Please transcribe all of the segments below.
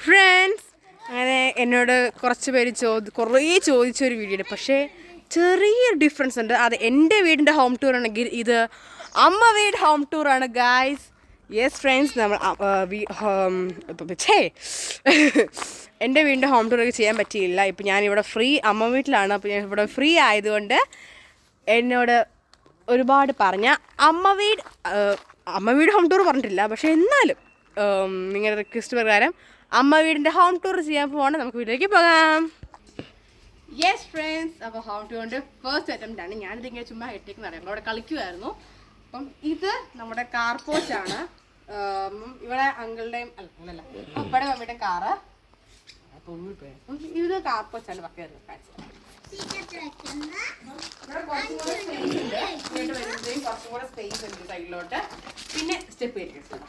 Friends അങ്ങനെ എന്നോട് കുറച്ച് പേര് കുറേ ചോദിച്ചൊരു വീഡിയോ, പക്ഷേ ചെറിയൊരു ഡിഫറൻസ് ഉണ്ട്. അത് എൻ്റെ വീടിൻ്റെ ഹോം ടൂർ ആണെങ്കിൽ ഇത് അമ്മ വീട് ഹോം ടൂറാണ് ഗായ്സ്. യെസ് ഫ്രണ്ട്സ്, നമ്മൾ എൻ്റെ വീടിൻ്റെ ഹോം ടൂറൊക്കെ ചെയ്യാൻ പറ്റിയില്ല. ഇപ്പം ഞാനിവിടെ ഫ്രീ അമ്മ വീട്ടിലാണ്. അപ്പോൾ ഞാൻ ഇവിടെ ഫ്രീ ആയതുകൊണ്ട് എന്നോട് ഒരുപാട് പറഞ്ഞ അമ്മ വീട് ഹോം ടൂർ പറഞ്ഞിട്ടില്ല, പക്ഷേ എന്നാലും നിങ്ങളുടെ റിക്വസ്റ്റ് പ്രകാരം അമ്മ വീടിൻ്റെ ഹോം ടൂർ ചെയ്യാൻ പോകണം. നമുക്ക് വീട്ടിലേക്ക് പോകാം. യെസ് ഫ്രണ്ട്സ്, അപ്പോൾ ഹോം ടൂറിൻ്റെ ഫസ്റ്റ് അറ്റംപ്റ്റ് ആണ്. ഞാനിതിങ്ങനെ ചുമ്മാ ഇട്ടേക്ക് നടക്കും, അവിടെ കളിക്കുമായിരുന്നു. അപ്പം ഇത് നമ്മുടെ കാർ പോർച്ചാണ്. ഇവിടെ അങ്കിളുടെയും അല്ല അപ്പയുടെ മമ്മിയുടെയും കാറ്. ഇത് കാർ പോർച്ചാണ്. പക്കയായിരുന്നു കാഴ്ച. ഇവിടെ കുറച്ചും കൂടെ സ്പേസ് ഉണ്ട്. ഇങ്ങോട്ട് വരുമ്പോഴത്തേക്കും കുറച്ചും കൂടെ സ്പേസ് ഉണ്ട് സൈഡിലോട്ട്. പിന്നെ സ്റ്റെപ്പ് കയറ്റിട്ടുണ്ട്.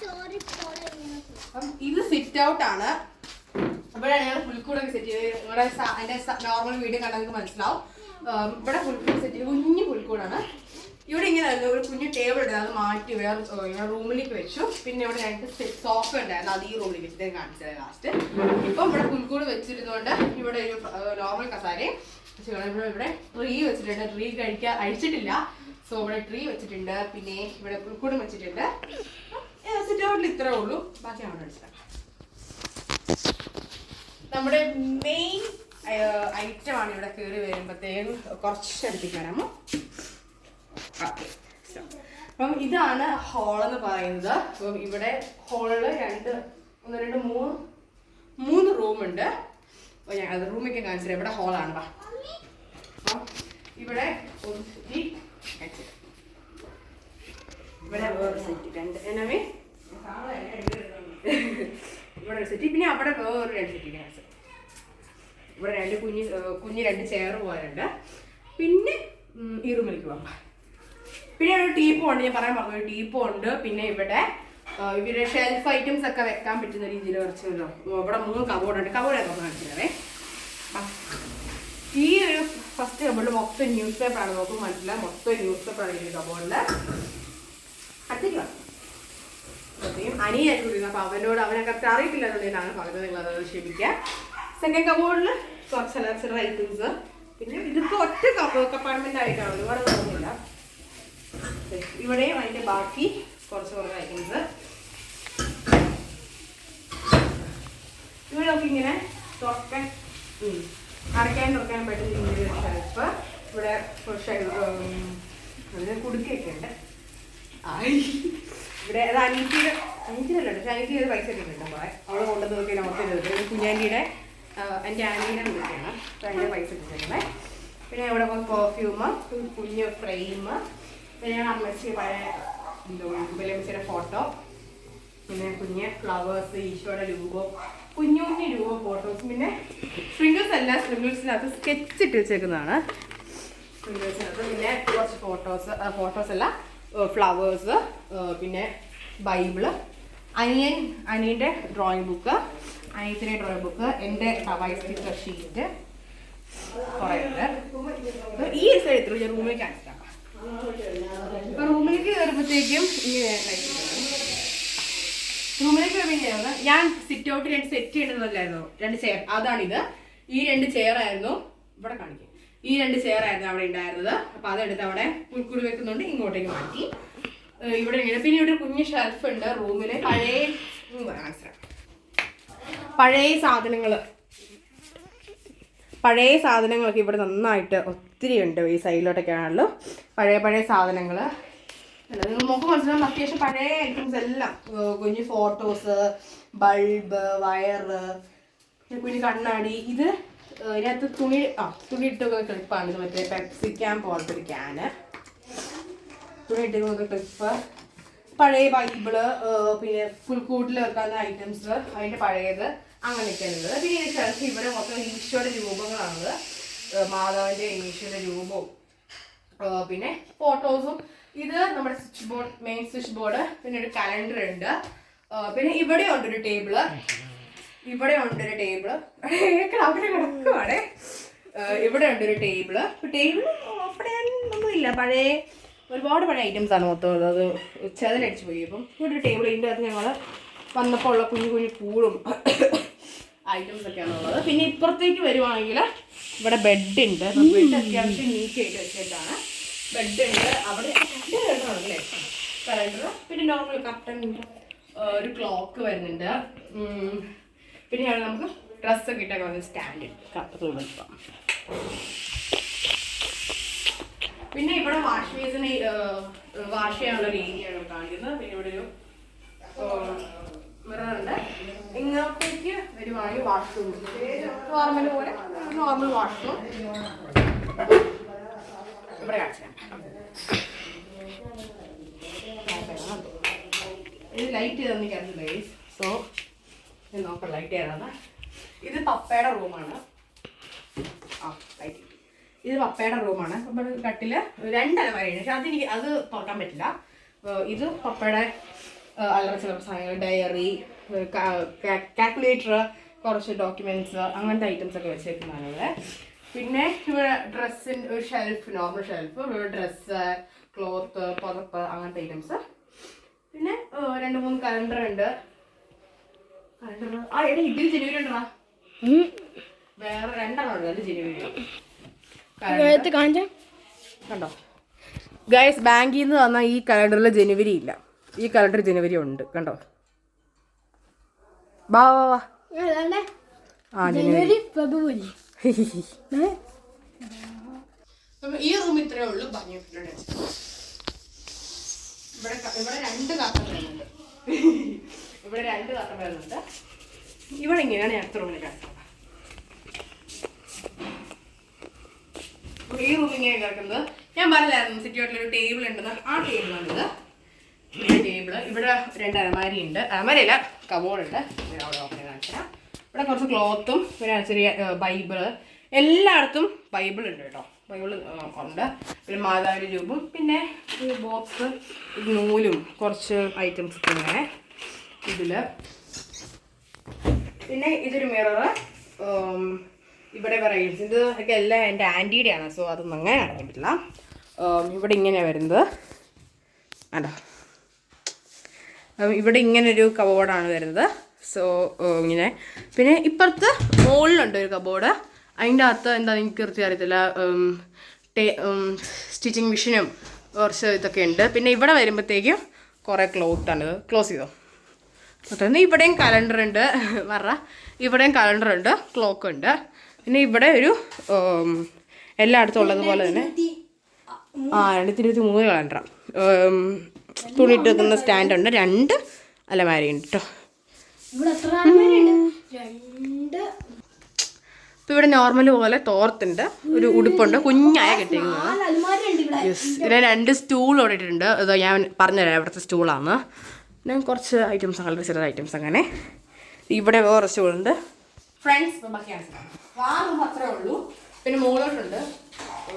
അപ്പം ഇത് സിറ്റ് ഔട്ട് ആണ്. ഇവിടെയാണ് ഞങ്ങൾ പുൽക്കൂടൊക്കെ സെറ്റ് ചെയ്ത്. ഇവിടെ അതിൻ്റെ നോർമൽ വീഡിയോ കണ്ടാൽ നിങ്ങൾക്ക് മനസ്സിലാവും. ഇവിടെ പുൽക്കൂട് സെറ്റ് ചെയ്ത് കുഞ്ഞു പുൽക്കൂടാണ്. ഇവിടെ ഇങ്ങനെ ഒരു കുഞ്ഞു ടേബിൾ ഉണ്ട്, അത് മാറ്റി വേറെ റൂമിലേക്ക് വെച്ചു. പിന്നെ ഇവിടെ ഞങ്ങൾക്ക് സോഫ ഉണ്ടായിരുന്നു, അത് ഈ റൂമിലേക്ക് വെച്ചിട്ട് കാണിച്ചത് ലാസ്റ്റ്. ഇപ്പം ഇവിടെ പുൽക്കൂട് വെച്ചിരുന്നോണ്ട് ഇവിടെ ഒരു നോർമൽ കസാരയും ഇവിടെ ട്രീ വെച്ചിട്ടുണ്ട്. ട്രീ അഴിച്ചിട്ടില്ല, സോ ഇവിടെ ട്രീ വെച്ചിട്ടുണ്ട്. പിന്നെ ഇവിടെ പുൽക്കൂടും വെച്ചിട്ടുണ്ട്. സിറ്റ് ഔട്ടിൽ ഇത്രേ ഉള്ളൂ, ബാക്കി അവിടെ വെച്ചിട്ടാണ്. നമ്മുടെ മെയിൻ ഐറ്റമാണ്. ഇവിടെ കയറി വരുമ്പോഴത്തേക്കും കുറച്ചടുത്തേക്ക് വരാമോ? അപ്പം ഇതാണ് ഹോളെന്ന് പറയുന്നത്. അപ്പം ഇവിടെ ഹോളില് മൂന്ന് റൂമുണ്ട്. അപ്പോൾ ഞാൻ അത് റൂമൊക്കെ കാണിച്ചില്ല. ഇവിടെ ഹോളാണ്. അപ്പം ഇവിടെ ഒരു സെറ്റ്, ഇവിടെ വേറെ സെറ്റ് രണ്ട് எனவே ഇവിടെ ഒരു സെറ്റ്. പിന്നെ അവിടെ വേറൊരു രണ്ട് സെറ്റ്. ഇവിടെ കുഞ്ഞ് രണ്ട് ചെയർ പോലുണ്ട്. പിന്നെ ഈ റൂമിലേക്ക് പോകാം. പിന്നെ ഒരു ടീപ്പോ ഉണ്ട്, ഞാൻ പറയാൻ പറഞ്ഞു. ടീപ്പോ ഉണ്ട്. പിന്നെ ഇവിടെ ഇവരുടെ ഷെൽഫ് ഐറ്റംസ് ഒക്കെ വെക്കാൻ പറ്റുന്ന രീതിയിൽ കുറച്ചല്ലോ. ഇവിടെ 3 കബോർഡുണ്ട്. കബോർഡ് ഒക്കെ കാണിച്ചതേ. ഈ ഒരു ഫസ്റ്റ് കബോർഡിൽ മൊത്തം ന്യൂസ് പേപ്പറാണ്. നോക്കും മനസ്സില്ല, മൊത്തം ന്യൂസ് പേപ്പറാണ് ഈ കബോർഡിൽ. അടുത്തേക്ക് അനിയായിട്ട് കുടിക്കുന്നത്. അപ്പോൾ അവനൊക്കെ അത്ര അറിയത്തില്ലെന്നുണ്ടെങ്കിൽ പറഞ്ഞത്, നിങ്ങളത് ക്ഷമിക്കുക. സെക്കൻഡ് കബോർഡിൽ കുറച്ച് ചില ഐറ്റംസ്. പിന്നെ ഇതിപ്പോൾ ഒറ്റ കപ്പാർട്ട്മെന്റ് ആയിട്ടാണ്, ഒരുപാട് തോന്നുന്നില്ല. ഇവിടെയും അതിൻ്റെ ബാക്കി കുറച്ച് ഐറ്റംസ്. ഇവിടെ നോക്കി ഇങ്ങനെ അടയ്ക്കാനും തുറക്കാനും പറ്റുന്ന രീതിയിൽ ഷെൽഫ്. ഇവിടെ അതിന് കുടുക്കയൊക്കെ ഉണ്ട്. ഇവിടെ അത് അനീറ്റിയിലല്ലോ, പക്ഷെ അനീറ്റി ഒരു പൈസ ഒക്കെ കിട്ടും. അവളെ കൊണ്ടുവന്ന് നോക്കി നോക്കുന്നത് കുഞ്ഞാൻ്റിയുടെ എൻ്റെ ആൻറ്റീനെ കുടുക്കയാണ്. അപ്പോൾ അതിൻ്റെ പൈസ കിട്ടുന്നത്. പിന്നെ ഇവിടെ പെർഫ്യൂം, കുഞ്ഞ് ഫ്രെയിം. പിന്നെ അമ്മച്ചി പഴയ വലിയമ്മച്ചിയുടെ ഫോട്ടോ. പിന്നെ കുഞ്ഞ് ഫ്ലവേഴ്സ്, ഈശോയുടെ രൂപം, കുഞ്ഞു രൂപം ഫോട്ടോസ്. പിന്നെ സ്പ്രിങ്കിൾസ് അല്ല, സ്പ്രിങ്കിൾസിനകത്ത് സ്കെച്ച് ഇട്ട് വെച്ചേക്കുന്നതാണ്. സ്പ്രിങ്കിൾസിനകത്ത് പിന്നെ കുറച്ച് ഫോട്ടോസ് അല്ല, ഫ്ലവേഴ്സ്. പിന്നെ ബൈബിള്, അനിയൻ്റെ ഡ്രോയിങ് ബുക്ക്, അനിയത്തിൻ്റെ ഡ്രോയിങ് ബുക്ക്, എൻ്റെ വൈറ്റ് സ്റ്റിക്കർ ഷീറ്റ് കുറേ ഉണ്ട്. ഈ സൈഡ് ഇത്ര റൂമിലേക്ക് അടിച്ചിട്ടാണ്. ഇപ്പൊ റൂമിലേക്ക് കയറുമ്പോഴത്തേക്കും റൂമിലേക്ക് കയറുമ്പോൾ ഞാൻ സിറ്റ് ഔട്ട് 2 സെറ്റ് ചെയ്യണമെന്നല്ലായിരുന്നു. 2 ചെയർ, അതാണിത്. ഈ 2 ചെയറായിരുന്നു ഇവിടെ കാണിക്കും. ഈ 2 ചെയറായിരുന്നു അവിടെ ഉണ്ടായിരുന്നത്. അപ്പൊ അതെടുത്ത് അവിടെ പുൽക്കൂട് വെക്കുന്നുണ്ട്, ഇങ്ങോട്ടേക്ക് മാറ്റി. ഇവിടെ ഇങ്ങനെ. പിന്നെ ഇവിടെ കുഞ്ഞ് ഷെൽഫ് ഉണ്ട് റൂമില്. പഴയ സാധനങ്ങളൊക്കെ ഇവിടെ നന്നായിട്ട് ഒത്തിരി ഉണ്ട്. ഈ സൈഡിലോട്ടൊക്കെ ആണല്ലോ പഴയ സാധനങ്ങൾ. നമുക്ക് മനസ്സിലാവും അത്യാവശ്യം പഴയ ഐറ്റംസ് എല്ലാം. കുഞ്ഞ് ഫോട്ടോസ്, ബൾബ്, വയറ്, കുഞ്ഞ് കണ്ണാടി. ഇത് ഇതിനകത്ത് തുണി ഇട്ടൊക്കെ ക്ലിപ്പാണ്. ഇത് മറ്റേ പെപ്സി ക്യാൻ പോലത്തെ ഒരു ക്യാന്. തുണി ഇട്ടൊക്കെ ക്ലിപ്പ്. പഴയ ബൈബിള്, പിന്നെ പുൽക്കൂട്ടിൽ വെക്കാവുന്ന ഐറ്റംസ്, അതിൻ്റെ പഴയത്, അങ്ങനെയൊക്കെയാണ് ഉള്ളത്. പിന്നെ ഈ ഷെൽഫ് ഇവിടെ മൊത്തം ഈശോയുടെ രൂപങ്ങളാണുള്ളത്. മാതാവിൻ്റെ ഈശോയുടെ രൂപവും പിന്നെ ഫോട്ടോസും. ഇത് നമ്മുടെ switch board, main switch board. പിന്നെ ഒരു കലണ്ടർ ഉണ്ട്. പിന്നെ ഇവിടെ ഉണ്ടൊരു ടേബിള്. അവിടെ കിടക്കുവാണ്. ഇവിടെ ഉണ്ടൊരു ടേബിള്. അവിടെ ഒന്നുമില്ല, ഒരുപാട് പഴയ ഐറ്റംസ് ആണ് മൊത്തം. അത് ചെതലടിച്ച് പോയി. അപ്പം ഇവിടെ ഒരു ടേബിൾ. ഇതിൻ്റെ അകത്ത് ഞങ്ങൾ വന്നപ്പോൾ ഉള്ള കുഞ്ഞു കൂടും ഐറ്റംസ് ഒക്കെയാണ് ഉള്ളത്. പിന്നെ ഇപ്പുറത്തേക്ക് വരുവാണെങ്കിൽ ഇവിടെ ബെഡ് ഉണ്ട്. ബെഡ് അത്യാവശ്യം നീറ്റ് ആയിട്ട് വെച്ചിട്ടാണ്. ബെഡ് ഉണ്ട്. അവിടെ കലണ്ടർ, പിന്നെ നോർമൽ കർട്ടൻ, ഒരു ക്ലോക്ക് വരുന്നുണ്ട്. പിന്നെ നമുക്ക് ഡ്രസ്സൊക്കെ ഇട്ടൊക്കെ വന്ന് സ്റ്റാൻഡ് കൊടുക്കാം. പിന്നെ ഇവിടെ വാഷ് ബേസിന് വാഷ് ചെയ്യാനുള്ള ഒരു ഏരിയയാണ് കാണിക്കുന്നത്. പിന്നെ ഇവിടെ ഒരു മിററുണ്ട്. ഇങ്ങോട്ടേക്ക് വരുവാണെങ്കിൽ വാഷ്റൂം നോർമൽ പോലെ നോർമൽ വാഷ്റൂം ഇവിടെ കാണിച്ചു. ഇത് ലൈറ്റ് തന്നിരിക്കുന്നത് ഗൈസ്. സോ ഇത് നോക്കാം ലൈറ്റ് ഏതാണ്. ഇത് പപ്പയുടെ റൂമാണ്. ലൈറ്റ് ഇത് പപ്പയുടെ റൂമാണ്. പപ്പയുടെ കട്ടില് 2 അലമാരയാണ്. പക്ഷെ അത് തുറക്കാൻ പറ്റില്ല. ഇത് പപ്പയുടെ അല്ലറ ചില്ലറ സാധനങ്ങൾ, ഡയറി, കാൽക്കുലേറ്റർ, കുറച്ച് ഡോക്യുമെന്റ്സ്, അങ്ങനത്തെ ഐറ്റംസ് ഒക്കെ വെച്ചേക്കുന്നതാണ് ഇവിടെ. പിന്നെ ഇവിടെ ഡ്രസ്സിൻ്റെ ഒരു ഷെൽഫ്, നോർമൽ ഷെൽഫ്, ഇവിടെ ഡ്രസ്സ്, ക്ലോത്ത്, പുതപ്പ്, അങ്ങനത്തെ ഐറ്റംസ്. പിന്നെ 2-3 കലണ്ടർ ഉണ്ട്. കലണ്ടർ ഇതിൽ ജനുവരി ഉണ്ടോ? വേറെ 2 ഉണ്ട് ജനുവരി. കണ്ടോ ഗൈസ്, ബാങ്കിൽ നിന്ന് വന്നാൽ ഈ കലണ്ടറിൽ ജനുവരി ഇല്ല. ഈ കലണ്ടർ ജനുവരി ഉണ്ട്. കണ്ടോ? വാ വാ വാ. ജനുവരി ഫെബ്രുവരി. ഈ റൂം ഇത്രയേ ഉള്ളൂ. ഇവിടെ 2 കാർട്ടൺ വരുന്നുണ്ട്. ഇവിടെ 2 കാർട്ടൺ വരുന്നുണ്ട്. ഇവിടെ ഇങ്ങനെയാണ് അടുത്ത റൂമിൽ കിടക്കുന്നത്. ഈ റൂം ഇങ്ങനെ കിടക്കുന്നത് ഞാൻ പറഞ്ഞായിരുന്നു. സിറ്റി ഹോട്ടലൊരു ടേബിൾ ഉണ്ടെന്ന്. ആ ടേബിളാണിത്. ടേബിള്. ഇവിടെ 2 അലമാരി ഉണ്ട്. അലമാരയില്ല, കബോർഡ് ഉണ്ട്. അവിടെ ഓപ്പൺ കാണിച്ചാൽ ഇവിടെ കുറച്ച് ക്ലോത്തും പിന്നെ ചെറിയ ബൈബിള്. എല്ലായിടത്തും ബൈബിൾ ഉണ്ട് കേട്ടോ. ബൈബിൾ ഉണ്ട്. പിന്നെ മാതാവിൻ്റെ രൂപം, പിന്നെ ഈ ബോക്സ്, നൂലും കുറച്ച് ഐറ്റംസ് ഒക്കെ ഇങ്ങനെ ഇതിൽ. പിന്നെ ഇതൊരു മിററ്. ഇവിടെ വെറൈറ്റീസ് ഇത് ഒക്കെ എല്ലാം എൻ്റെ ആൻറ്റിയുടെയാണ്. സോ അതൊന്നും അങ്ങനെ അടക്കാൻ പറ്റില്ല. ഇവിടെ ഇങ്ങനെയാണ് വരുന്നത്. അല്ലോ ഇവിടെ ഇങ്ങനൊരു കബോർഡാണ് വരുന്നത്. സോ ഇങ്ങനെ. പിന്നെ ഇപ്പുറത്ത് മുകളിലുണ്ട് ഒരു കബോർഡ്. അതിൻ്റെ അകത്ത് എന്താ എനിക്ക് കൃത്യം അറിയത്തില്ല. സ്റ്റിച്ചിങ് മെഷീനും കുറച്ച് ഇതൊക്കെ ഉണ്ട്. പിന്നെ ഇവിടെ വരുമ്പോഴത്തേക്കും കുറേ ക്ലോത്താണിത്. ക്ലോസ് ചെയ്തോ. ഇവിടെയും കലണ്ടർ ഉണ്ട്. ഇവിടെയും കലണ്ടർ ഉണ്ട്, ക്ലോക്ക് ഉണ്ട്. പിന്നെ ഇവിടെ ഒരു എല്ലായിടത്തും ഉള്ളതുപോലെ തന്നെ 2023 കലണ്ടറാണ്. തുണിയിട്ട് വെക്കുന്ന സ്റ്റാൻഡുണ്ട്. 2 അലമാരയുണ്ട് കേട്ടോ. ഇപ്പം ഇവിടെ നോർമൽ പോലെ തോർത്തുണ്ട്, ഒരു ഉടുപ്പുണ്ട്, കുഞ്ഞായ കെട്ടിയിരിക്കുന്നത്. യെസ്. പിന്നെ 2 സ്റ്റൂൾ ഓടിയിട്ടുണ്ട്. അത് ഞാൻ പറഞ്ഞുതരാം ഇവിടുത്തെ സ്റ്റൂളാണ്. പിന്നെ കുറച്ച് ഐറ്റംസ്, വളരെ ചെറിയ ഐറ്റംസ് അങ്ങനെ. ഇവിടെ വേറെ സ്റ്റൂളുണ്ട്. ഫ്രണ്ട്സ് ഇപ്പം ബാക്കിയാണ് അത്രേ ഉള്ളൂ. പിന്നെ മോളോട്ടുണ്ട്,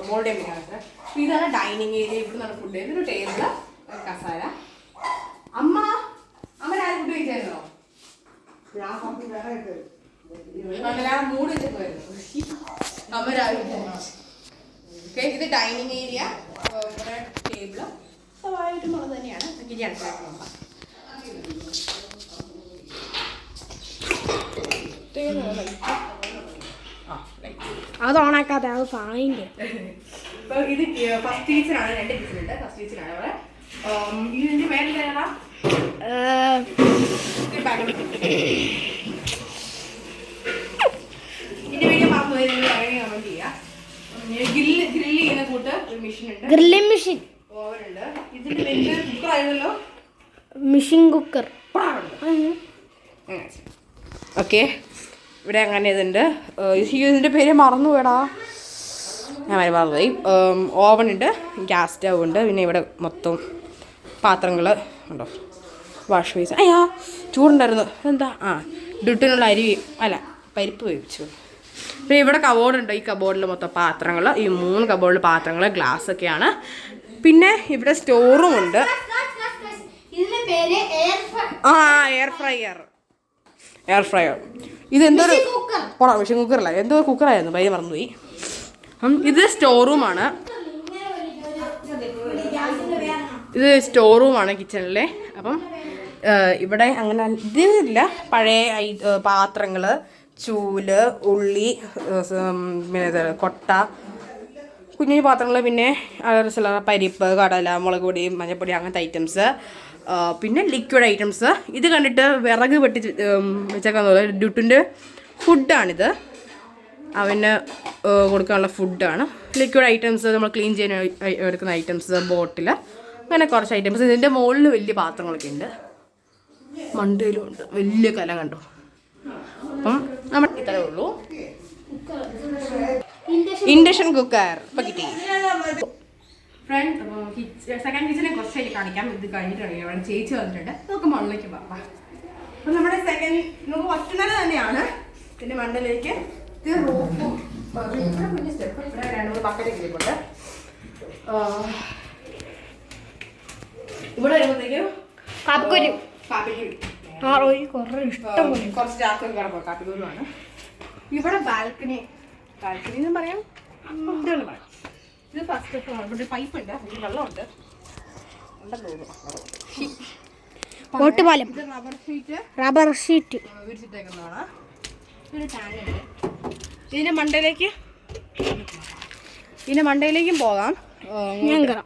മോളുടെ മീനാണ്. ഇതാണ് ഡൈനിങ് ഏരിയ. ഇവിടെ നിന്നാണ് ഫുഡ് ചെയ്യുന്നത്. ഒരു ടേബിള്, കസാര. അമ്മരാരും ഫുഡ് കഴിച്ചായിരുന്നോ? മൂട് വെച്ചൊക്കെ വരുന്നു. അമ്മരാരും. ഇത് ഡൈനിങ് ഏരിയ. ഇവിടെ ടേബിള് സ്വാഭാവികമായിട്ടുള്ളത് തന്നെയാണ്. ഇനി അടുത്തായിട്ട് നോക്കാം. അത് ഓണാക്കാതെ അത് ഫായിൻ്റെ. ഇപ്പൊ ഇത് ഫസ്റ്റ് കിച്ചനാണ്. 2 കിച്ചനുണ്ട്. ഫസ്റ്റ് കിച്ചനാണ് അവിടെ. ഇതിന്റെ പേരെന്താ? ഇതിന്റെ വീഡിയോ പറഞ്ഞു കമന്റ് ചെയ്യാം. ഗ്രില്ല് ചെയ്യുന്ന കൂട്ട് ഒരു മെഷീൻ ഉണ്ട്. Grilling machine. ഓവനുണ്ട്. ഇതിന്റെ വലിയ കുക്കർ ആയിരുന്നല്ലോ. Machine cooker. ഓക്കെ. ഇവിടെ അങ്ങനെ ഇതുണ്ട്. ഇതിൻ്റെ പേര് മറന്നു പോയടാ. ഞാൻ മറന്നുപോയി. ഓവൻ ഉണ്ട്, ഗ്യാസ് സ്റ്റവ് ഉണ്ട്. പിന്നെ ഇവിടെ മൊത്തം പാത്രങ്ങൾ ഉണ്ടോ, വാഷ് ബേസിൻ. അയ്യാ ചൂടുണ്ടായിരുന്നു. എന്താ ഡുട്ടിനുള്ള പരിപ്പ് വേവിച്ചു. പിന്നെ ഇവിടെ കബോർഡുണ്ട്. ഈ കബോർഡിൽ മൊത്തം പാത്രങ്ങൾ, ഈ 3 കബോർഡിൽ പാത്രങ്ങൾ, ഗ്ലാസ് ഒക്കെയാണ്. പിന്നെ ഇവിടെ സ്റ്റോറും ഉണ്ട്. Air fryer. ഇതെന്തോ മെഷീൻ കുക്കറല്ല, എന്തോ കുക്കറായിരുന്നു, പേര് മറന്നുപോയി. ഇത് സ്റ്റോർ റൂമാണ്. ഇത് സ്റ്റോർ റൂമാണ് കിച്ചണിലെ. അപ്പം ഇവിടെ അങ്ങനെ ഇതില്ല, പഴയ പാത്രങ്ങൾ, ചൂല്, ഉള്ളി, പിന്നെ കൊട്ട, കുഞ്ഞു പാത്രങ്ങൾ, പിന്നെ പരിപ്പ്, കടല, മുളക് പൊടി, മഞ്ഞൾപ്പൊടി, അങ്ങനത്തെ ഐറ്റംസ്. പിന്നെ ലിക്വിഡ് ഐറ്റംസ്. ഇത് കണ്ടിട്ട് വിറക് വെട്ടി വെച്ചേക്കാൻ തോന്നുന്നത് ഡ്യൂട്ടിൻ്റെ ഫുഡാണിത്. അവന് കൊടുക്കാനുള്ള ഫുഡാണ്. ലിക്വിഡ് ഐറ്റംസ്, നമ്മൾ ക്ലീൻ ചെയ്യാൻ എടുക്കുന്ന ഐറ്റംസ്, ബോട്ടിൽ, അങ്ങനെ കുറച്ച് ഐറ്റംസ്. ഇതിൻ്റെ മുകളിൽ വലിയ പാത്രങ്ങളൊക്കെ ഉണ്ട്, മണ്ടയിലും ഉണ്ട്, വലിയ കലം കണ്ടോ. അപ്പം നമ്മൾ ഇത്രേ ഉള്ളൂ. ഇൻഡക്ഷൻ കുക്കർ ഇപ്പം കിട്ടി. ഫ്രണ്ട് സെക്കൻഡ് കിച്ചനെ കുറച്ചായിട്ട് കാണിക്കാം. ഇത് കഴിഞ്ഞിട്ടാണ് ഇവിടെ ചേച്ചി വന്നിട്ടുണ്ട്. നമുക്ക് മണ്ണിലേക്ക് പോകാം. അപ്പം നമ്മുടെ സെക്കൻഡ് നമുക്ക് ഒറ്റനില തന്നെയാണ്. പിന്നെ മണ്ണിലേക്ക് ഇത് റൂഫും കുഞ്ഞ് സ്റ്റെപ്പ്, ഇവിടെ 2-3 ബക്കറ്റ് കിട്ടിയിട്ടുണ്ട്. ഇവിടെ വരുമ്പോഴത്തേക്കും കുറച്ച് ചാക്കൊക്കെ കിടക്കും. കാപ്പിക്കുരുവാണ്. ഇവിടെ ബാൽക്കണി എന്ന് പറയാം, ഇതാണ് പറയാം. ഇത് ഫസ്റ്റ് ഇവിടെ പൈപ്പ് ഉണ്ട്, വെള്ളമുണ്ട്, റബ്ബർ ഷീറ്റ് വിരിച്ചിട്ടേക്കുന്നതാണ്. ഒരു ടാങ്ക് ഉണ്ട്. ഇതിൻ്റെ മണ്ടയിലേക്കും പോകാം. എന്താ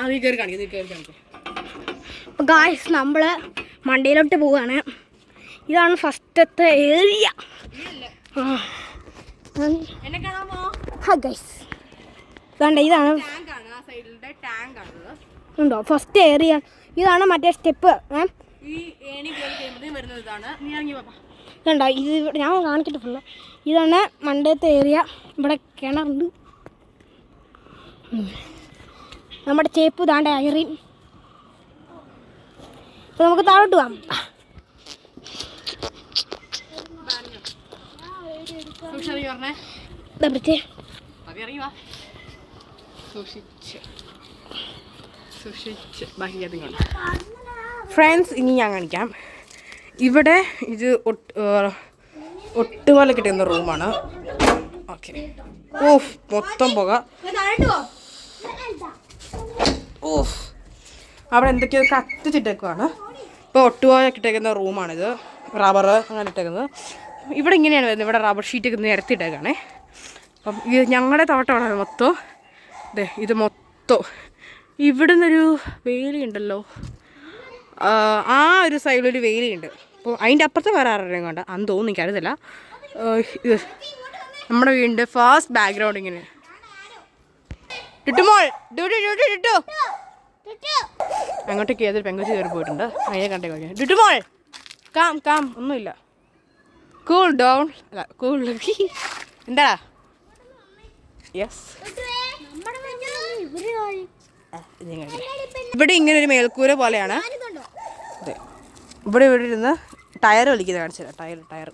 നീ കയറി കാണിക്കും. അപ്പോൾ ഗായ്സ് നമ്മൾ മണ്ടയിലോട്ട് പോവുകയാണ്. ഇതാണ് ഫസ്റ്റത്തെ ഏരിയ. ഗൈസ് ഇതാണ്ട് ഇതാണ് ഉണ്ടോ ഫസ്റ്റ് ഏരിയ. ഇതാണ് മറ്റേ സ്റ്റെപ്പ്. ഇതുണ്ടോ ഇത് ഞാൻ കാണിച്ചിട്ട് ഫുള്ള്. ഇതാണ് മണ്ടത്തെ ഏരിയ. ഇവിടെ കിണറുണ്ട്. നമ്മുടെ ചേപ്പ് ഇതാണ്ട് അയറിൻ. അപ്പോൾ നമുക്ക് താഴോട്ട് പോകാം. ഫ്രണ്ട്സ്, ഇനി ഞാൻ കാണിക്കാം. ഇവിടെ ഇത് ഒട്ടുപോലെ കിട്ടുന്ന റൂമാണ്. ഓക്കെ. ഓഫ്, മൊത്തം പുക. ഓഫ്, അവിടെ എന്തൊക്കെയോ കത്തിച്ചിട്ടേക്കുവാണ്. ഇപ്പോൾ ഒട്ടുപോലെ ഇട്ടേക്കുന്ന റൂമാണിത്. റബ്ബർ അങ്ങനെ ഇട്ടേക്കുന്നത്. ഇവിടെ ഇങ്ങനെയാണ് വരുന്നത്. ഇവിടെ റബ്ബർ ഷീറ്റൊക്കെ നിരത്തിയിട്ടേക്കാണേ. അപ്പം ഇത് ഞങ്ങളുടെ തോട്ടമാണ് മൊത്തം. അതെ, ഇത് മൊത്തം ഇവിടെ നിന്നൊരു വേലിയുണ്ടല്ലോ, ആ ഒരു സൈഡിലൊരു വേലിയുണ്ട്. അപ്പോൾ അതിൻ്റെ അപ്പുറത്ത് വേറെ ആരുടെയും കണ്ട അന്ന് തോന്നുന്നു, എനിക്കറിയത്തില്ല. ഇത് നമ്മുടെ വീടിൻ്റെ ഫാസ്റ്റ് ബാക്ക്ഗ്രൗണ്ട് ഇങ്ങനെ. ടിട്ടുമോൾ ടിട്ടു അങ്ങോട്ടേക്ക് ഏതൊരു പെങ്കൊച്ചി കയറി പോയിട്ടുണ്ട്. അതിനെ കണ്ടേ കഴിയാം. ടിട്ടുമോൾ കാം ഒന്നുമില്ല. Cool down. അല്ല, കൂൾ. എന്താ? യെസ്. ഇവിടെ ഇങ്ങനെ ഒരു മേൽക്കൂര പോലെയാണ്. അതെ, ഇവിടെ ഇരുന്ന് ടയർ കളിക്കുന്നത് കാണിച്ചില്ല. ടയർ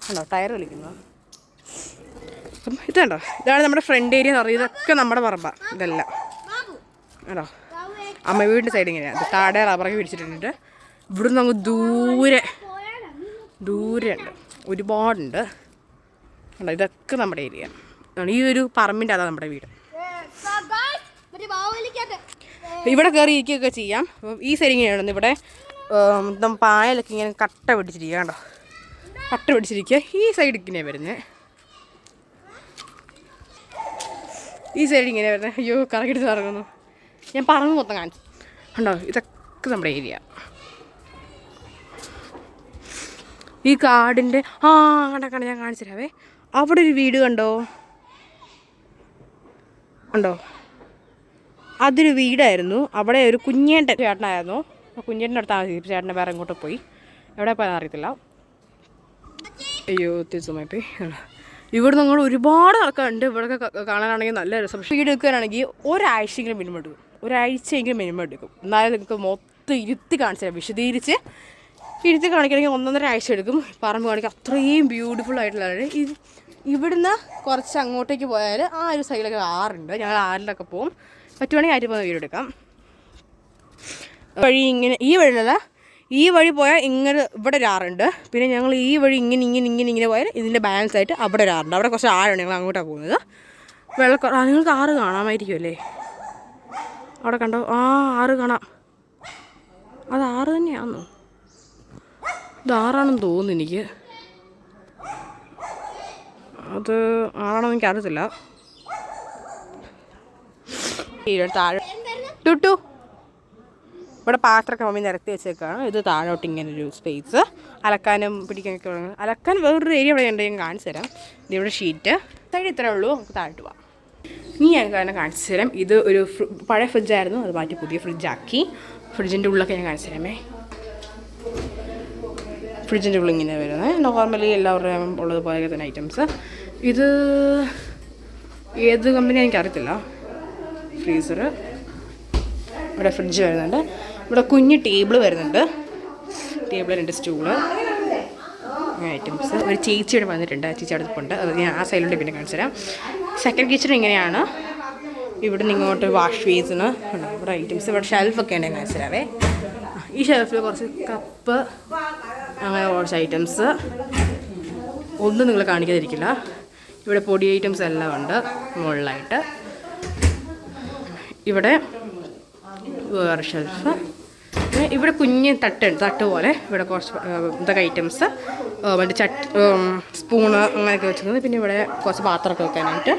ഉണ്ടോ? ടയർ കളിക്കുന്നത്. അപ്പം ഇതുണ്ടോ, ഇതാണ് നമ്മുടെ ഫ്രണ്ട് ഏരിയ എന്ന് പറയുന്നത്. ഇതൊക്കെ നമ്മുടെ പറമ്പാണ് ഇതെല്ലാം. ആണോ? അമ്മ വീടിൻ്റെ സൈഡ് ഇങ്ങനെയാണ്. താഴെ റബ്ബറൊക്കെ പിടിച്ചിട്ടുണ്ട്. ഇവിടുന്ന് അങ്ങ് ദൂരെ ഉണ്ട്, ഒരുപാടുണ്ട്. ഉണ്ടോ? ഇതൊക്കെ നമ്മുടെ ഏരിയ. ഈ ഒരു പറമ്പിൻ്റെ അതാണ് നമ്മുടെ വീട്. ഇവിടെ കയറി ഇരിക്കുകയൊക്കെ ചെയ്യാം. ഈ സൈഡ് ഇങ്ങനെയാണ്. ഇവിടെ പായലൊക്കെ ഇങ്ങനെ കട്ട പിടിച്ചിരിക്കുക. കണ്ടോ? കട്ട പിടിച്ചിരിക്കുക. ഈ സൈഡ് ഇങ്ങനെയാണ് വരുന്നത്. ഈ സൈഡ് ഇങ്ങനെ വരുന്നത്. അയ്യോ, കറക്കിട്ട് ഇറങ്ങുന്നു. ഞാൻ പറമ്പ് മൊത്തം കാണിച്ചു. കണ്ടോ? ഇതൊക്കെ നമ്മുടെ ഏരിയ. ഈ കാടിൻ്റെ കണ്ട ഞാൻ കാണിച്ചു തരാവേ. അവിടെ ഒരു വീട് കണ്ടോ? അതൊരു വീടായിരുന്നു. അവിടെ ഒരു കുഞ്ഞേട്ടൻ ചേട്ടനായിരുന്നു. കുഞ്ഞേട്ടൻ്റെ അടുത്ത് താമസിക്കും. ചേട്ടനെ വേറെ ഇങ്ങോട്ട് പോയി. എവിടെ പോയെന്ന് അറിയത്തില്ല. അയ്യോ, തിരിച്ചുമായിപ്പോയി. ഇവിടെ നമ്മൾ ഒരുപാട് ആൾക്കാരുണ്ട്. ഇവിടെയൊക്കെ കാണാനാണെങ്കിൽ നല്ല രസം. പക്ഷേ വീട് എടുക്കാനാണെങ്കിൽ ഒരാഴ്ചയെങ്കിലും മിനിമം എടുക്കും. എന്നാലും നിങ്ങൾക്ക് മൊത്തം ഇരുത്തി കാണിച്ചാൽ വിശദീകരിച്ച് ഇരുത്തി കാണിക്കണമെങ്കിൽ 1.5 ആഴ്ച എടുക്കും. പറമ്പ് കാണിക്കുക. അത്രയും ബ്യൂട്ടിഫുൾ ആയിട്ടുള്ളതാണ്. ഇവിടുന്ന് കുറച്ച് അങ്ങോട്ടേക്ക് പോയാൽ ആ ഒരു സൈഡിലൊക്കെ ആറുണ്ട്. ഞങ്ങൾ ആറിലൊക്കെ പോകും. പറ്റുവാണെങ്കിൽ ആയിട്ട് പോകുന്ന വീട് എടുക്കാം. വഴി ഇങ്ങനെ, ഈ വഴിയിലല്ല, ഈ വഴി പോയാൽ ഇങ്ങനെ ഇവിടെ ഒരു ആറുണ്ട്. പിന്നെ ഞങ്ങൾ ഈ വഴി ഇങ്ങനെ പോയാൽ ഇതിൻ്റെ ബാലൻസ് ആയിട്ട് അവിടെ ഒരു ആറുണ്ട്. അവിടെ കുറച്ച് ആഴാണ്. ഞങ്ങൾ അങ്ങോട്ടാണ് പോകുന്നത്. നിങ്ങൾക്ക് ആറ് കാണാമായിരിക്കുമല്ലേ? അവിടെ കണ്ടോ? ആറ് കാണാം. അത് ആറ് തന്നെയാണോ? ഇതാറാണെന്ന് തോന്നുന്നു എനിക്ക്. അത് ആണോ എനിക്കറിയത്തില്ല. താഴെ ടുട്ടു ഇവിടെ പാത്രമൊക്കെ മമ്മി നിരത്തി വെച്ചേക്കാണ്. ഇത് താഴോട്ട് ഇങ്ങനൊരു സ്പേസ്. അലക്കാനും പിടിക്കാനൊക്കെ അലക്കാൻ വേറൊരു ഏരിയ ഇവിടെ ഉണ്ട്, ഞാൻ കാണിച്ചു തരാം. ഇതിവിടെ ഷീറ്റ് സൈഡ് ഇത്രേ ഉള്ളൂ. നമുക്ക് താഴോട്ട് പോവാം. ഇനി ഞങ്ങൾക്ക് തന്നെ കാണിച്ചു തരാം. ഇത് ഒരു പഴയ ഫ്രിഡ്ജായിരുന്നു, അത് മാറ്റി പുതിയ ഫ്രിഡ്ജാക്കി. ഫ്രിഡ്ജിൻ്റെ ഉള്ളൊക്കെ ഞാൻ കാണിച്ചു തരാമേ. ഫ്രിഡ്ജിൻ്റെ ഉള്ളിൽ ഇങ്ങനെ വരുന്നത് നോർമലി എല്ലാവരുടെയും ഉള്ളതുപോലെ തന്നെ ഐറ്റംസ്. ഇത് ഏത് കമ്പനി എനിക്കറിയത്തില്ല. ഫ്രീസർ, ഇവിടെ ഫ്രിഡ്ജ് വരുന്നുണ്ട്. ഇവിടെ കുഞ്ഞ് ടേബിൾ വരുന്നുണ്ട്. Table 2 stool items. ഒരു ചേച്ചിയുടെ വന്നിട്ടുണ്ട്, ചേച്ചി അടുത്തുണ്ട്. അത് ഞാൻ ആ സൈഡിലോട്ട് പിന്നെ കാണിച്ചു തരാം. സെക്കൻഡ് കിച്ചൺ ഇങ്ങനെയാണ്. ഇവിടെ നിന്ന് ഇങ്ങോട്ട് വാഷ് ബേസിന് ഇവിടെ ഐറ്റംസ്. ഇവിടെ ഷെൽഫൊക്കെ ഉണ്ട്, കാണിച്ചു തരാവേ. ഈ ഷെൽഫിൽ കുറച്ച് കപ്പ് അങ്ങനെ കുറച്ച് ഐറ്റംസ് ഒന്നും നിങ്ങൾ കാണിക്കാതിരിക്കില്ല. ഇവിടെ പൊടി ഐറ്റംസ് എല്ലാം ഉണ്ട് മുകളിലായിട്ട്. ഇവിടെ വേറെ ഷെൽഫ്. ഇവിടെ കുഞ്ഞ് തട്ട് പോലെ ഇവിടെ കുറച്ച് ഇതൊക്കെ ഐറ്റംസ്, മറ്റേ സ്പൂണ് അങ്ങനെയൊക്കെ വെച്ചിരുന്നത്. പിന്നെ ഇവിടെ കുറച്ച് പാത്രമൊക്കെ വെക്കാനായിട്ട്.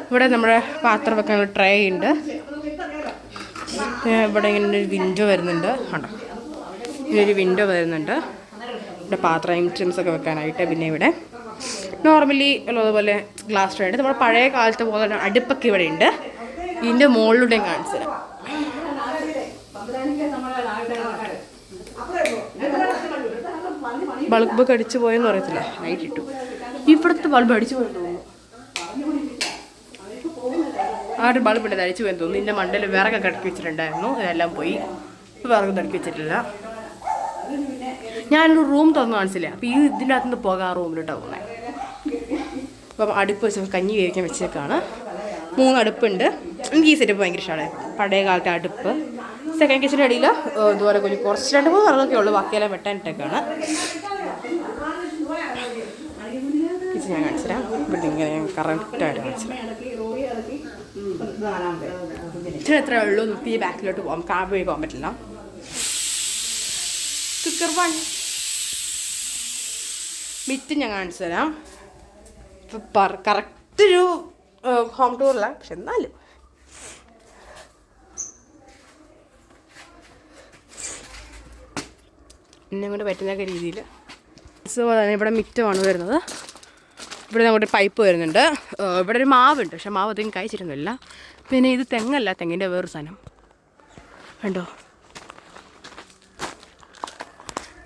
ഇവിടെ നമ്മുടെ പാത്രം വെക്കാനുള്ള ട്രേ ഉണ്ട്. ഇവിടെ ഇങ്ങനെ ഒരു വിൻഡോ വരുന്നുണ്ട്. കണ്ടോ, ഇങ്ങനൊരു വിൻഡോ വരുന്നുണ്ട്. ഇവിടെ പാത്രം ഐറ്റംസ് ഒക്കെ വെക്കാനായിട്ട്. പിന്നെ ഇവിടെ നോർമലി ഉള്ളതുപോലെ ഗ്ലാസ് ട്രേ ഉണ്ട്. നമ്മുടെ പഴയ കാലത്തെ പോലെ അടുപ്പൊക്കെ ഇവിടെ ഉണ്ട്. ഇതിൻ്റെ മുകളിലൂടെ കാണിച്ചു തരാം. ബൾബ് അടിച്ചു പോയെന്ന് പറയത്തില്ല, ലൈറ്റ് ഇട്ടു. ഇവിടുത്തെ ബൾബ് അടിച്ചു പോയെന്ന് തോന്നുന്നു. ആ ഒരു ബൾബ് ഉണ്ട്, അടിച്ചു പോയെന്ന് തോന്നുന്നു. ഇതിൻ്റെ മണ്ടയിൽ വിറകൊക്കെ അടുക്കി വെച്ചിട്ടുണ്ടായിരുന്നു, ഇതെല്ലാം പോയി. വിറകൊന്നും അടുക്കി വെച്ചിട്ടില്ല. ഞാനൊരു റൂം തുറന്ന് കാണിച്ചില്ല. അപ്പോൾ ഇതിൻ്റെ അകത്തുനിന്ന് പോകാൻ ആ റൂമിലോട്ടാണ് പോകുന്നത്. അപ്പം അടുപ്പ് വെച്ച് കഞ്ഞി വേവിക്കാൻ വെച്ചേക്കാണ്. 3 അടുപ്പുണ്ട്. എനിക്ക് ഈ സെറ്റപ്പ് ഭയങ്കര ഇഷ്ടമാണ്, പഴയ കാലത്തെ അടുപ്പ്. സെക്കൻഡ് കിച്ചൻ്റെ അടിയിൽ ഇതുപോലെ കുറച്ച് 2-3 വിറകൊക്കെ ഉള്ളൂ, ബാക്കിയെല്ലാം വെട്ടാനിട്ടേക്കാണ്. കിച്ചൻ ഞാൻ കാണിച്ചു തരാം. ഇവിടെ ഇങ്ങനെ കറക്റ്റായിട്ട് കാണിച്ചു തരാം. കിച്ചൺ എത്രയേ ഉള്ളൂ, നമുക്ക് ഈ ബാക്കിലോട്ട് പോകാം. കാർ വഴി പോകാൻ പറ്റില്ല. കുക്കർ പണി മിറ്റ് ഞാൻ കാണിച്ചു തരാം. കറക്റ്റൊരു ഹോം ടൂറില്ല, പക്ഷെ എന്നാലും എന്നെ കൊണ്ട് പറ്റുന്ന രീതിയിൽ. ഇവിടെ മിറ്റമാണ് വരുന്നത്. ഇവിടെ അങ്ങോട്ട് പൈപ്പ് വരുന്നുണ്ട്. ഇവിടെ ഒരു മാവുണ്ട്, പക്ഷെ മാവ് അധികം കഴിച്ചിട്ടൊന്നുമില്ല. പിന്നെ ഇത് തെങ്ങല്ല, തെങ്ങിൻ്റെ വേറൊരു സാധനം കണ്ടോ.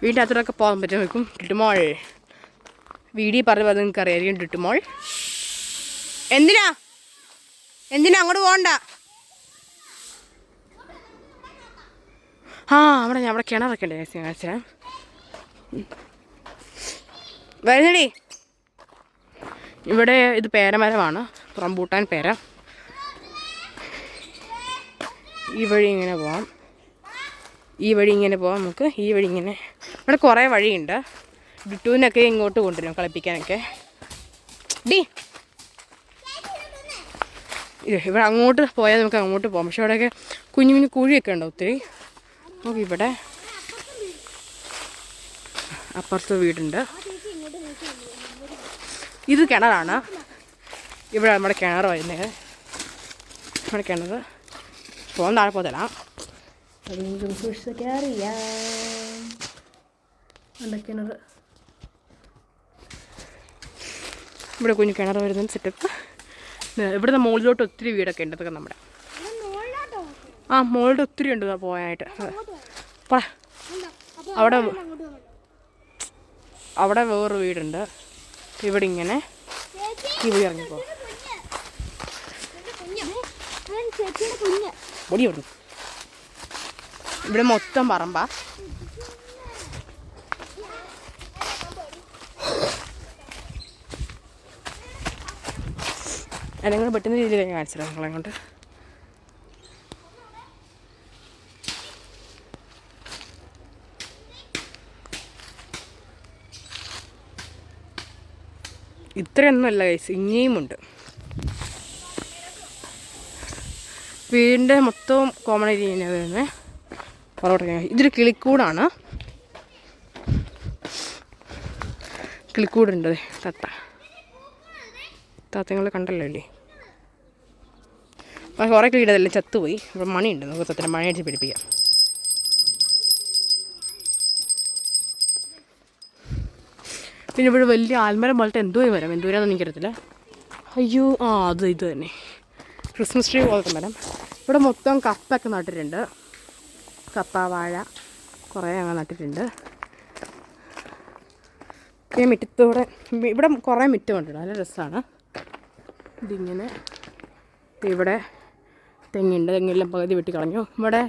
വീടിൻ്റെ അകത്തോടൊക്കെ പോകാൻ പറ്റും. ടിട്ടുമോൾ വീഡിയോ പറഞ്ഞ് നിങ്ങൾക്ക് അറിയായിരിക്കും. ടിട്ടുമോൾ എന്തിനാ അങ്ങോട്ട് പോകണ്ട. അവിടെ കിണറൊക്കെ ഉണ്ട്, കാണിച്ചാൽ വരുന്നടി. ഇവിടെ ഇത് പേരമരമാണ്, റംബൂട്ടാൻ പേര. ഈ വഴി ഇങ്ങനെ പോവാം, നമുക്ക്. ഈ വഴി ഇങ്ങനെ, ഇവിടെ കുറേ വഴിയുണ്ട്. ഡിറ്റുവിനൊക്കെ ഇങ്ങോട്ട് കൊണ്ടുവരും കളിപ്പിക്കാനൊക്കെ. ഇവിടെ അങ്ങോട്ട് പോയാൽ നമുക്ക് അങ്ങോട്ട് പോകാം, പക്ഷെ ഇവിടെയൊക്കെ കുഞ്ഞു കുഞ്ഞു കുഴിയൊക്കെ ഉണ്ടോ ഒത്തിരി. നമുക്ക് ഇവിടെ അപ്പുറത്ത് വീടുണ്ട്. ഇത് കിണറാണ്. ഇവിടെ നമ്മുടെ കിണർ വരുന്നത്. നമ്മുടെ കിണർ പോകാൻ താഴെ പോകത്തില്ല. കിണർ ഇവിടെ കുഞ്ഞു കിണർ വരുന്ന സെറ്റപ്പ്. ഇവിടുന്ന് മുകളിലോട്ട് ഒത്തിരി വീടൊക്കെ ഉണ്ട്. ഇതൊക്കെ നമ്മുടെ മുകളിലോട്ട് ഒത്തിരി ഉണ്ട് പോകാനായിട്ട്. അവിടെ വേറൊരു വീടുണ്ട്. ഇവിടെ ഇങ്ങനെ ഈ വഴി ഇറങ്ങിപ്പോ പൊടിയോടും. ഇവിടെ മൊത്തം പറമ്പാ. അല്ലെങ്കിൽ പെട്ടെന്ന് രീതിയിൽ ഞാൻ കാണിച്ചില്ല നിങ്ങളെ കൊണ്ട്. ഇത്രയൊന്നുമല്ല ഗൈസ്, ഇനിയുമുണ്ട്. വീടിൻ്റെ മൊത്തം കോമൺ ഏരിയ തന്നെയാണ് വരുന്നത്. പുറകോട്ട് ഇതൊരു കിളിക്കൂടാണ്. കിളിക്കൂടുണ്ട് താത്തങ്ങൾ കണ്ടല്ലോ അല്ലേ. അപ്പോൾ കുറേ കിളിയിടതെല്ലാം ചത്തുപോയി. അപ്പോൾ മണിയുണ്ട്, നമുക്ക് തത്തനെ മണിയടിച്ച് പിടിപ്പിക്കാം. പിന്നെ ഇവിടെ വലിയ ആൽമരം പോലത്തെ എന്തോ മരം, എന്തോരാണെന്ന് എനിക്കറിയത്തില്ല. അയ്യോ ഇത് തന്നെ ക്രിസ്മസ് ട്രീ പോലത്തെ മരം. ഇവിടെ മൊത്തം കപ്പൊക്കെ നട്ടിട്ടുണ്ട്, കപ്പ വാഴ കുറേ അങ്ങനെ നട്ടിട്ടുണ്ട്. ഈ മുറ്റത്തൂടെ ഇവിടെ കുറേ മുറ്റമുണ്ട്, നല്ല രസമാണ്. ഇതിങ്ങനെ ഇവിടെ തെങ്ങുണ്ട്, തെങ്ങെല്ലാം പകുതി വെട്ടി കളഞ്ഞു. ഇവിടെ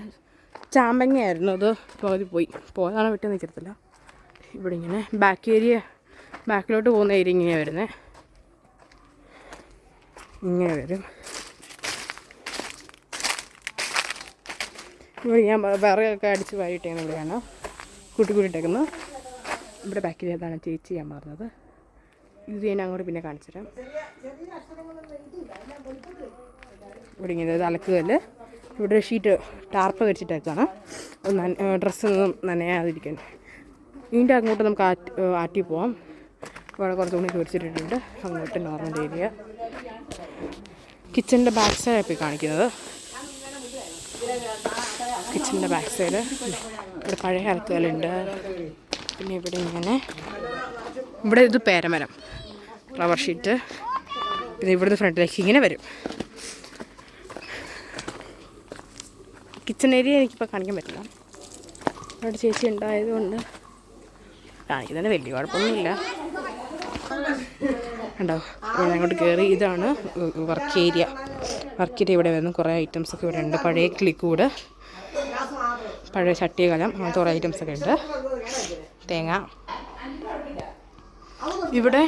ചാമ്പങ്ങയായിരുന്നു, അത് പകുതി പോയതാണോ വെട്ടിയെന്ന് വെച്ചിട്ടില്ല. ഇവിടെ ഇങ്ങനെ ബാക്കിലോട്ട് പോകുന്ന ഏരിയ ഇങ്ങനെയാണ് വരുന്നത്, ഇങ്ങനെ വരും. ഇവിടെ ഞാൻ വിറകൊക്കെ അടിച്ച് വാരിയിട്ടേക്കുന്നത് ഇവിടെയാണ് കൂട്ടിയിട്ടേക്കുന്നത്. ഇവിടെ ബാക്കിൽ ഏതാണ് ചേച്ചി ഞാൻ പറഞ്ഞത്. ഇത് ഞാൻ അങ്ങോട്ട് പിന്നെ കാണിച്ചു തരാം. ഇവിടെ ഇങ്ങനെ അലക്കുകല്ല്, ഇവിടെ ഷീറ്റ് ടാർപ്പ് വെച്ചിട്ടേക്കാണ് ഡ്രസ്സൊന്നും നനയാതിരിക്കാൻ. ഇതിൻ്റെ അങ്ങോട്ട് നമുക്ക് ആറ്റി പോവാം. ഇവിടെ കുറച്ച് തുണി പൊരിച്ചിട്ടിട്ടുണ്ട്, അങ്ങോട്ട് നോർമൽ ഏരിയ. കിച്ചണിൻ്റെ ബാക്ക് സൈഡാണ് പോയി കാണിക്കുന്നത്. കിച്ചണിൻ്റെ ബാക്ക് സൈഡ് ഇവിടെ പഴയ അലക്കുകല്ലുണ്ട്. പിന്നെ ഇവിടെ ഇങ്ങനെ ഇവിടെ ഇത് പേരമരം, ഫ്ലവർ ഷീറ്റ്. പിന്നെ ഇവിടുന്ന് ഫ്രണ്ടിലേക്ക് ഇങ്ങനെ വരും. കിച്ചൺ ഏരിയ എനിക്കിപ്പോൾ കാണിക്കാൻ പറ്റില്ല, അവിടെ ചേച്ചി ഉണ്ടായതുകൊണ്ട് കാണിക്കുന്നതിന് വലിയ കുഴപ്പമൊന്നുമില്ല. ഉണ്ടോ ഞാൻ അങ്ങോട്ട് കയറി. ഇതാണ് വർക്ക് ഏരിയ. ഇവിടെ വരുന്ന കുറേ ഐറ്റംസൊക്കെ ഇവിടെ ഉണ്ട്. പഴയ കിളിക്കൂട്, പഴയ ചട്ടികലം, അങ്ങനത്തെ കുറേ ഐറ്റംസൊക്കെ ഉണ്ട്. തേങ്ങ, ഇവിടെ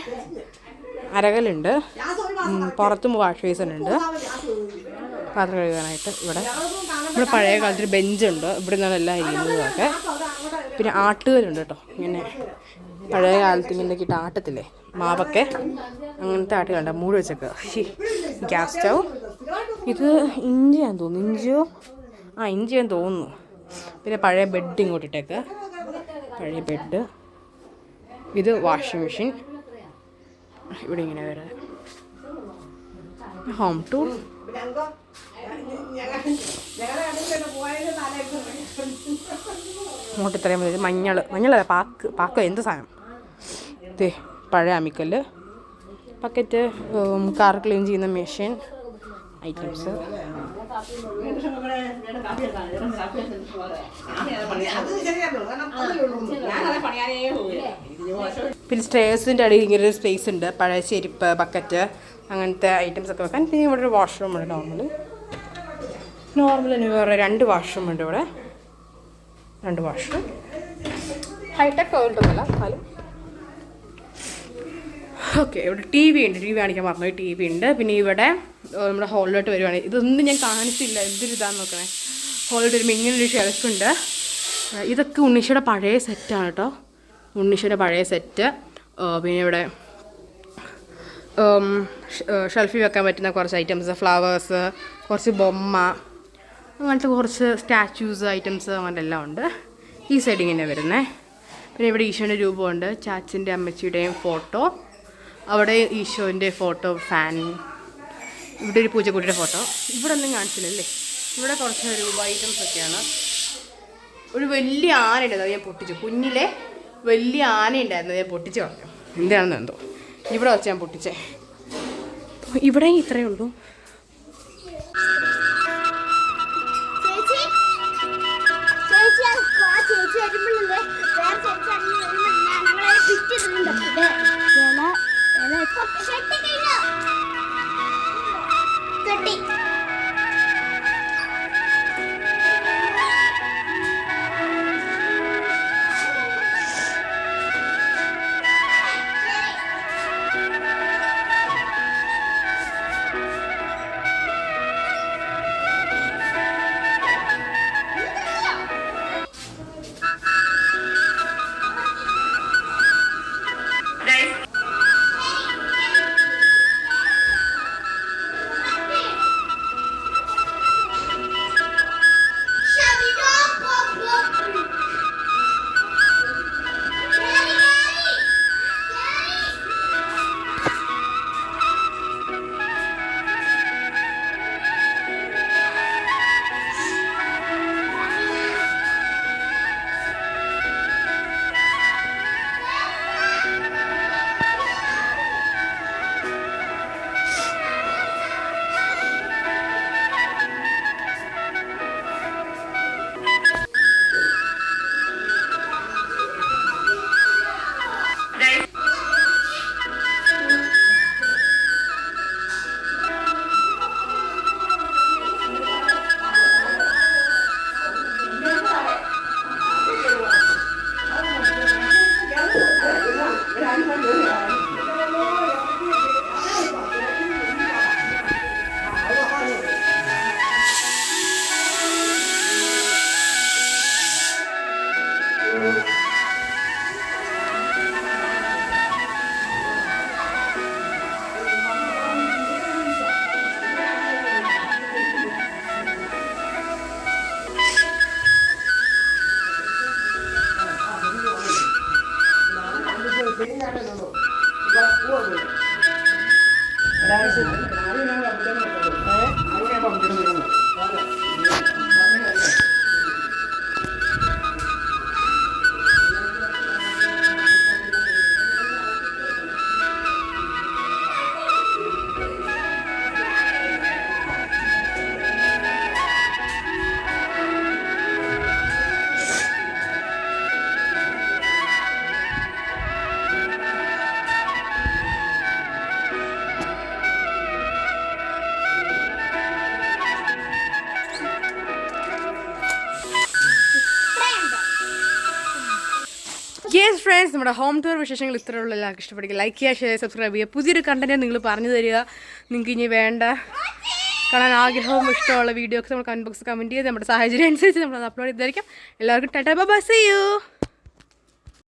അരകലുണ്ട്, പുറത്തും വാഷ് ബേസിനുണ്ട് പാത്രം കഴുകാനായിട്ട്. ഇവിടെ പഴയ കാലത്തൊരു ബെഞ്ചുണ്ട്, ഇവിടെ നിന്നാണ് എല്ലാം ഇരിക്കുന്നതൊക്കെ. പിന്നെ ആട്ടുകലുണ്ട് കേട്ടോ, ഇങ്ങനെ പഴയ കാലത്ത് ഇങ്ങനെ ഇട്ട് ആട്ടത്തില്ലേ മാവൊക്കെ, അങ്ങനത്തെ ആട്ടുകളുണ്ട്. മൂടി വെച്ചൊക്കെ ഗ്യാസ് സ്റ്റൗ. ഇത് ഇഞ്ചിയാന്ന് തോന്നുന്നു, ഇഞ്ചിയാന്ന് തോന്നുന്നു. പിന്നെ പഴയ ബെഡ് ഇങ്ങോട്ടിട്ടേക്ക്, പഴയ ബെഡ്. ഇത് വാഷിംഗ് മെഷീൻ. ഇവിടെ ഇങ്ങനെ വരാം. Home tool. അങ്ങോട്ട് ഇത്രയും മതി. മഞ്ഞളല്ല, പാക്കോ എന്ത് സാധനം. ഇത് പഴയ അമ്മിക്കല്ല്, ബക്കറ്റ്, കാർ ക്ലീൻ ചെയ്യുന്ന മെഷീൻ ഐറ്റംസ്. പിന്നെ സ്റ്റേഴ്സിൻ്റെ അടിയിൽ ഇങ്ങനെ ഒരു സ്പേസ് ഉണ്ട്, പഴയ ചെരുപ്പ്, ബക്കറ്റ്, അങ്ങനത്തെ ഐറ്റംസ് ഒക്കെ വെക്കാൻ. പിന്നെ ഇവിടെ ഒരു വാഷ്റൂം ഉണ്ട്, നോർമൽ തന്നെ വേറെ 2 വാഷ്റൂം ഉണ്ട് ഇവിടെ. 2 വാഷ്റൂം, ഹൈടെക് ടോയ്ലറ്റൊന്നുമല്ല എന്നാലും. ഓക്കെ, ഇവിടെ ടി വി ഉണ്ട്, കാണിക്കാൻ പറഞ്ഞു. ടി വി ഉണ്ട്. പിന്നെ ഇവിടെ നമ്മുടെ ഹോളിലോട്ട് വരുവാണെങ്കിൽ ഇതൊന്നും ഞാൻ കാണിച്ചില്ല, എന്തൊരു ഇതാന്ന് നോക്കണേ. ഹോളിലോട്ട് വരുമ്പോൾ ഇങ്ങനൊരു ഷെൽഫുണ്ട്. ഇതൊക്കെ ഉണ്ണീഷയുടെ പഴയ സെറ്റാണ് കേട്ടോ, ഉണ്ണീഷയുടെ പഴയ സെറ്റ്. പിന്നെ ഇവിടെ ഷെൽഫിൽ വെക്കാൻ പറ്റുന്ന കുറച്ച് ഐറ്റംസ്, ഫ്ലവേഴ്സ്, കുറച്ച് ബൊമ്മ, അങ്ങനത്തെ കുറച്ച് സ്റ്റാച്യൂസ് ഐറ്റംസ്, അങ്ങനത്തെ എല്ലാം ഉണ്ട്. ഈ സൈഡ് ഇങ്ങനെ വരുന്നത്. പിന്നെ ഇവിടെ ഈശോൻ്റെ രൂപമുണ്ട്, ചാച്ചൻ്റെ അമ്മച്ചിയുടെയും ഫോട്ടോ, അവിടെ ഈശോൻ്റെ ഫോട്ടോ, ഫാൻ. ഇവിടെ ഒരു പൂജക്കുട്ടിയുടെ ഫോട്ടോ. ഇവിടെ ഒന്നും കാണിച്ചില്ലല്ലേ. ഇവിടെ കുറച്ച് രൂപ ഐറ്റംസ് ഒക്കെയാണ്. ഒരു വലിയ ആന ഉണ്ടായിരുന്നു, ഞാൻ പൊട്ടിച്ചു. കുഞ്ഞിലെ വലിയ ആന ഉണ്ടായിരുന്നു, ഞാൻ പൊട്ടിച്ച് കളഞ്ഞു. എന്താണെന്ന് എന്തോ ഇവിടെ വെച്ച് ഞാൻ പൊട്ടിച്ചേ. ഇവിടെ ഇത്രയേ ഉള്ളൂ. യെസ് ഫ്രണ്ട്സ്, നമ്മുടെ ഹോം ടൂർ വിശേഷങ്ങൾ ഇത്രയുള്ള എല്ലാവർക്കും ഇഷ്ടപ്പെടുക. ലൈക്ക് ചെയ്യുക, ഷെയർ, സബ്സ്ക്രൈബ് ചെയ്യുക. പുതിയൊരു കണ്ടന്റ് നിങ്ങൾ പറഞ്ഞു തരിക. നിങ്ങൾക്ക് ഇനി വേണ്ട കാണാൻ ആഗ്രഹവും ഇഷ്ടമുള്ള വീഡിയോ ഒക്കെ നമ്മൾ കമൻറ്റ് ബോക്സ് കമൻറ്റ് ചെയ്ത് നമ്മുടെ സാഹചര്യം അനുസരിച്ച് നമ്മൾ അത് അപ്ലോഡ് ചെയ്തായിരിക്കും. എല്ലാവർക്കും tata bye bye, see U.